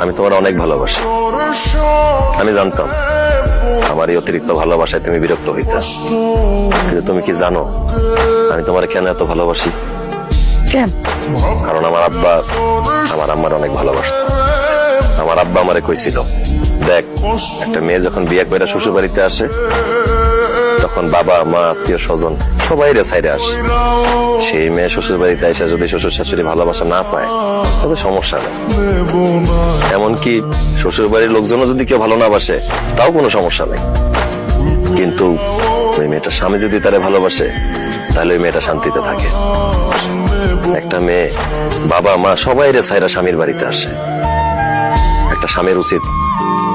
আমি তোমার অনেক ভালোবাসি। আমি জানতাম আমার এই অতিরিক্ত ভালোবাসায় তুমি বিরক্ত হইতে, কিন্তু তুমি কি জানো আমি তোমার কেন এত ভালোবাসি? কেন? কারণ আমার আব্বা আমার আম্মার অনেক ভালোবাসত। আমার আব্বা আমারে কইছিল, দেখ একটা মেয়ে যখন বিয়ে করে শ্বশুর বাড়িতে আসে তখন বাবা মা আত্মীয় স্বজন সবাই সাইডে আসে। সেই মেয়ে শ্বশুর বাড়িতে এসে যদি শ্বশুর শাশুড়ি ভালোবাসা না পায় তবে সমস্যা নেই, এমনকি শ্বশুর বাড়ির লোকজনও যদি কেউ ভালো না বাসে তাও কোনো সমস্যা নেই। কিন্তু ওই মেয়েটার স্বামী যদি তারে ভালোবাসে তাহলে ওই মেয়েটা শান্তিতে থাকে। একটা মেয়ে বাবা মা সবাই সাইরা স্বামীর বাড়িতে আসে। একটা স্বামীর উচিত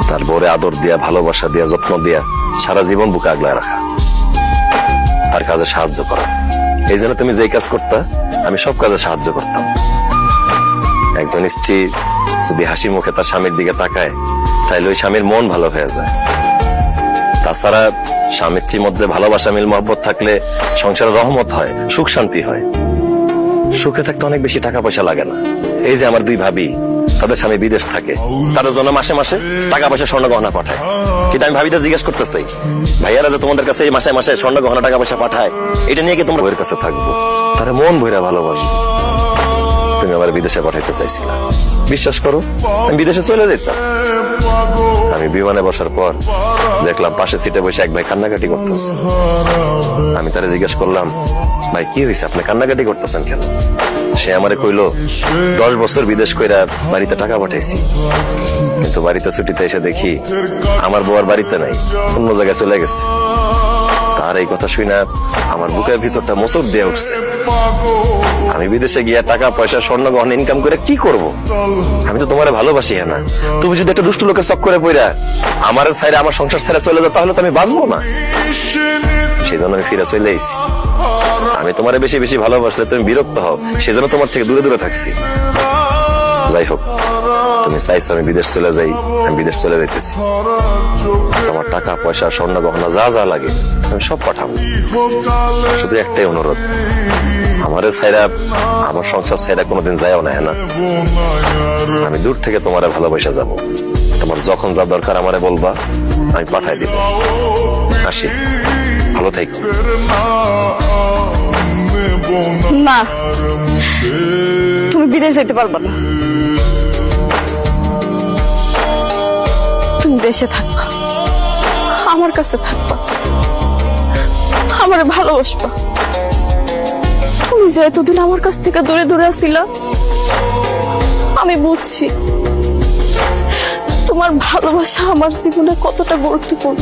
তার বউরে আদর দিয়া, ভালোবাসা দিয়া, যত্ন দিয়া সারা জীবন বুকে আগলায় রাখা, তার কাজে সাহায্য করা। এই জন্য তুমি যেই কাজ করতা আমি সব কাজে সাহায্য করতাম। একজন স্ত্রী যদি হাসি মুখে তার স্বামীর দিকে তাকায় তাহলে ওই স্বামীর মন ভালো হয়ে যায়। তাছাড়া স্বামী স্ত্রীর মধ্যে ভালোবাসা, মিল মহব্বত থাকলে সংসারে রহমত হয়, সুখ শান্তি হয়। সুখে থাকতে অনেক বেশি টাকা পয়সা লাগে না। এই যে আমার দুই ভাবি, তাদের স্বামী বিদেশ থাকে, তাদের জন্য মাসে মাসে টাকা পয়সা স্বর্ণ গহনা পাঠায়। কিন্তু আমি ভাবিটা জিজ্ঞেস করতেছি, ভাইয়ারা যে তোমাদের কাছে এই মাসে মাসে স্বর্ণ গহনা টাকা পয়সা পাঠায়, এটা নিয়ে কি তোমরা বইয়ের কাছে থাকবো? তারা মন ভইরা ভালোবাসবে। তুমি আবার বিদেশে পাঠাইতে চাইছিলা, বিশ্বাস করো আমি বিদেশে চলে যেতাম। আমি বিমানে বসার পর দেখলাম পাশে সিটে বসে এক ভাই কান্নাকাটি করতেছে। আমি তারে জিজ্ঞেস করলাম, ভাই কি হয়েছে, আপনি কান্নাকাটি করতেছেন কেন? সে আমারে কইলো, 10 বছর বিদেশ কইরা বাড়িতে টাকা পাঠাইছি, কিন্তু বাড়িতে ছুটিতে এসে দেখি আমার বউ আর বাড়িতে নাই, অন্য জায়গায় চলে গেছে। তার এই কথা শুনে আমার বুকের ভিতরটা মোচড় দিয়ে উঠছে। আমি বিদেশে গিয়া টাকা পয়সা স্বর্ণ গহনা ইনকাম করে কি করব? আমি তো তোমারে ভালোবাসি না। তুমি যদি একটা দুষ্ট লোকের চক্করে পড়া আমার ছাইরে, আমার সংসার ছেড়ে চলে যাও, তাহলে তো আমি বাঁচবো না। সেই জন্য আমি ফিরে চলে এসেছি। আমি তোমারে বেশি বেশি ভালোবাসলে তুমি বিরক্ত হও, সেই জন্য তোমার থেকে দূরে দূরে থাকছি। যাই হোক, তুমি চাইছো আমি বিদেশ চলে যাই, আমি বিদেশ চলে যাইতেছি। তোমার টাকা পয়সা স্বর্ণ গহনা যা যা লাগে আমি সব পাঠাবো। শুধু একটাই অনুরোধ, আমারে ছাইরা, আমার সংসার ছাইরা কোনোদিন যায়ও না। না, আমি দূর থেকে তোমারে ভালোবাসা যাব। তোমার যখন যা দরকার আমারে বলবা, আমি পাঠাই দিব। আসি, ভালো থাকো। না, তুমি বিদেশ যেতে পারবা না। তুমি দেশে থাকবা, আমার কাছে থাকবা, আমারে ভালোবাসবা। তুমি যে এতদিন আমার কাছ থেকে দূরে দূরে আছিলা, আমি বুঝছি তোমার ভালোবাসা আমার জীবনে কতটা গুরুত্বপূর্ণ।